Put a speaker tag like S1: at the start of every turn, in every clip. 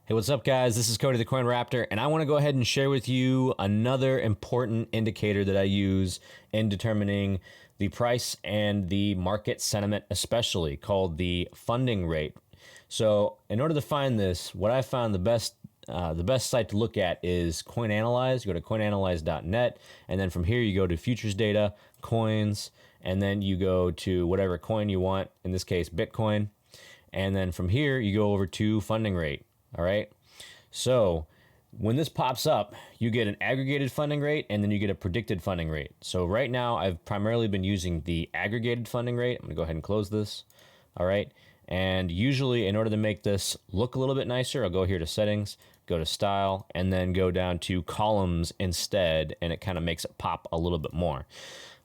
S1: Hey, what's up, guys? This is Cody the Coin Raptor, and I want to go ahead and share with you another important indicator that I use in determining the price and the market sentiment, especially called the funding rate. So, in order to find this, what I found the best site to look at is Coin Analyze. You go to coinanalyze.net, and then from here you go to futures data, coins, and then you go to whatever coin you want. In this case, Bitcoin, and then from here you go over to funding rate. All right. So when this pops up, you get an aggregated funding rate and then you get a predicted funding rate. So right now I've primarily been using the aggregated funding rate. I'm gonna go ahead and close this. All right. And usually in order to make this look a little bit nicer, I'll go here to settings, go to style, and then go down to columns instead. And it kind of makes it pop a little bit more.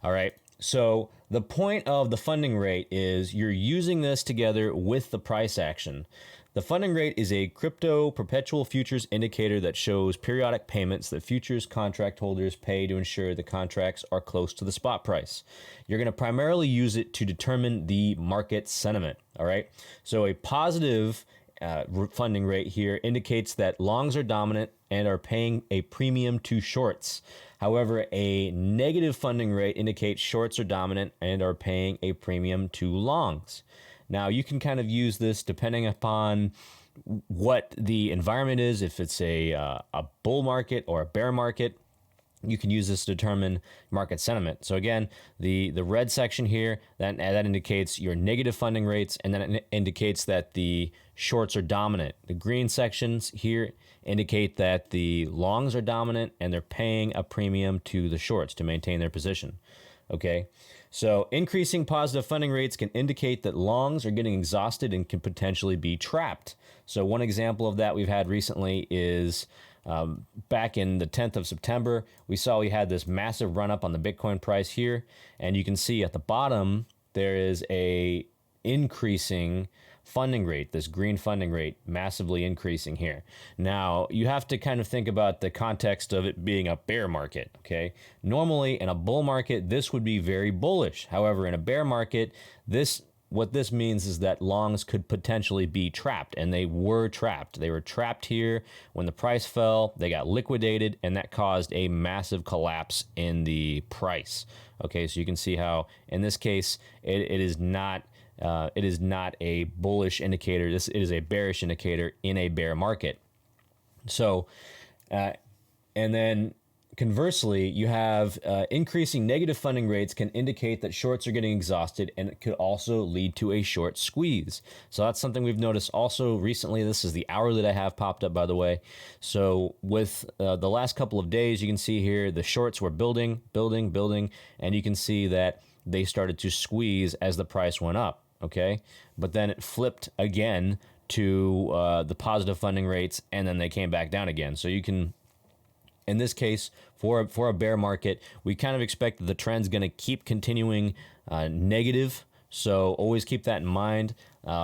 S1: All right. So the point of the funding rate is you're using this together with the price action. The funding rate is a crypto perpetual futures indicator that shows periodic payments that futures contract holders pay to ensure the contracts are close to the spot price. You're going to primarily use it to determine the market sentiment. All right. So a positive funding rate here indicates that longs are dominant and are paying a premium to shorts. However, a negative funding rate indicates shorts are dominant and are paying a premium to longs. Now, you can kind of use this depending upon what the environment is. If it's a bull market or a bear market, you can use this to determine market sentiment. So again, the red section here, that indicates your negative funding rates, and then it indicates that the shorts are dominant. The green sections here indicate that the longs are dominant and they're paying a premium to the shorts to maintain their position. Okay, so increasing positive funding rates can indicate that longs are getting exhausted and can potentially be trapped. So one example of that we've had recently is back in the 10th of September, we saw we had this massive run up on the Bitcoin price here. And you can see at the bottom, there is a increasing funding rate, this green funding rate massively increasing here. Now, you have to kind of think about the context of it being a bear market, okay? Normally, in a bull market, this would be very bullish. However, in a bear market, what this means is that longs could potentially be trapped, and they were trapped. They were trapped here when the price fell, they got liquidated, and that caused a massive collapse in the price. Okay, so you can see how, in this case, it is not a bullish indicator. It is a bearish indicator in a bear market. So, and then conversely, you have increasing negative funding rates can indicate that shorts are getting exhausted, and it could also lead to a short squeeze. So that's something we've noticed also recently. This is the hour that I have popped up, by the way. So with the last couple of days, you can see here the shorts were building, and you can see that they started to squeeze as the price went up. Okay, but then it flipped again to the positive funding rates, and then they came back down again. So you can, in this case, for a bear market, we kind of expect that the trend's going to keep continuing negative. So always keep that in mind.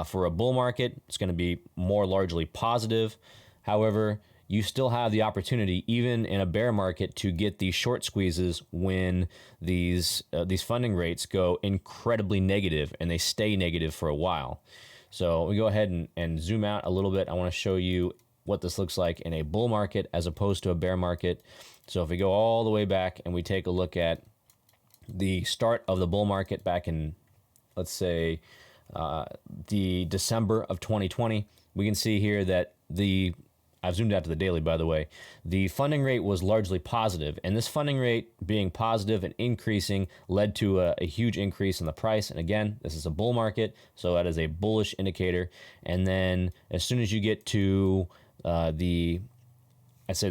S1: For a bull market, it's going to be more largely positive. However, you still have the opportunity, even in a bear market, to get these short squeezes when these funding rates go incredibly negative, and they stay negative for a while. So we go ahead and zoom out a little bit. I want to show you what this looks like in a bull market as opposed to a bear market. So if we go all the way back and we take a look at the start of the bull market back in, let's say, the December of 2020, we can see here that I've zoomed out to the daily, by the way. The funding rate was largely positive, and this funding rate being positive and increasing led to a huge increase in the price. And again, this is a bull market, so that is a bullish indicator. And then as soon as you get to the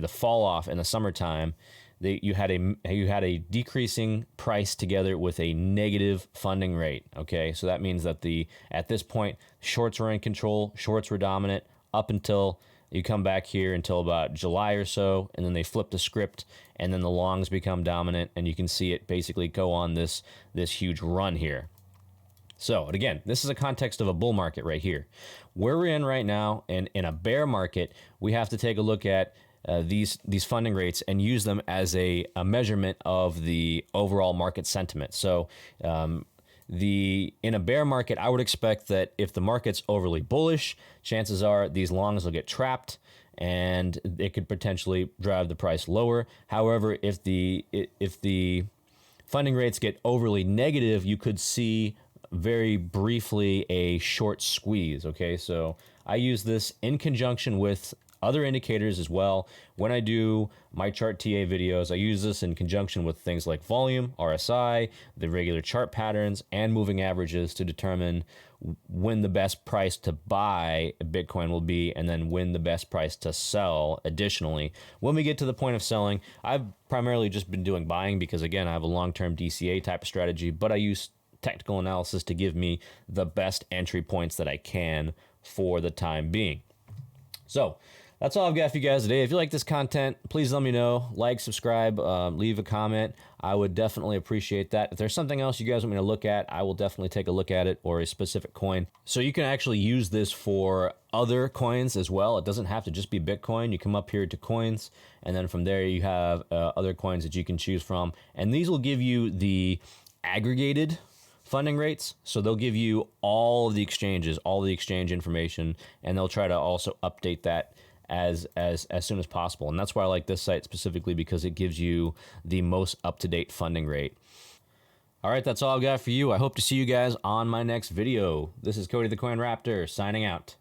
S1: fall off in the summertime, you had a decreasing price together with a negative funding rate. Okay, so that means that at this point, shorts were in control, shorts were dominant up until you come back here until about July or so, and then they flip the script, and then the longs become dominant, and you can see it basically go on this huge run here. So, and again, this is a context of a bull market right here. Where we're in right now, and in a bear market, we have to take a look at these funding rates and use them as a measurement of the overall market sentiment. So In a bear market, I would expect that if the market's overly bullish, chances are these longs will get trapped and it could potentially drive the price lower. However, if the funding rates get overly negative, you could see very briefly a short squeeze. Okay, so I use this in conjunction with other indicators as well. When I do my chart TA videos, I use this in conjunction with things like volume, RSI, the regular chart patterns, and moving averages to determine when the best price to buy a Bitcoin will be, and then when the best price to sell additionally. When we get to the point of selling, I've primarily just been doing buying because, again, I have a long-term DCA type of strategy, but I use technical analysis to give me the best entry points that I can for the time being. So that's all I've got for you guys today. If you like this content, please let me know. Like, subscribe, leave a comment. I would definitely appreciate that. If there's something else you guys want me to look at, I will definitely take a look at it, or a specific coin. So you can actually use this for other coins as well. It doesn't have to just be Bitcoin. You come up here to coins, and then from there you have other coins that you can choose from. And these will give you the aggregated funding rates. So they'll give you all of the exchanges, all the exchange information, and they'll try to also update that as soon as possible. And that's why I like this site specifically, because it gives you the most up-to-date funding rate. All right, that's all I've got for you. I hope to see you guys on my next video. This is Cody the Coin Raptor signing out.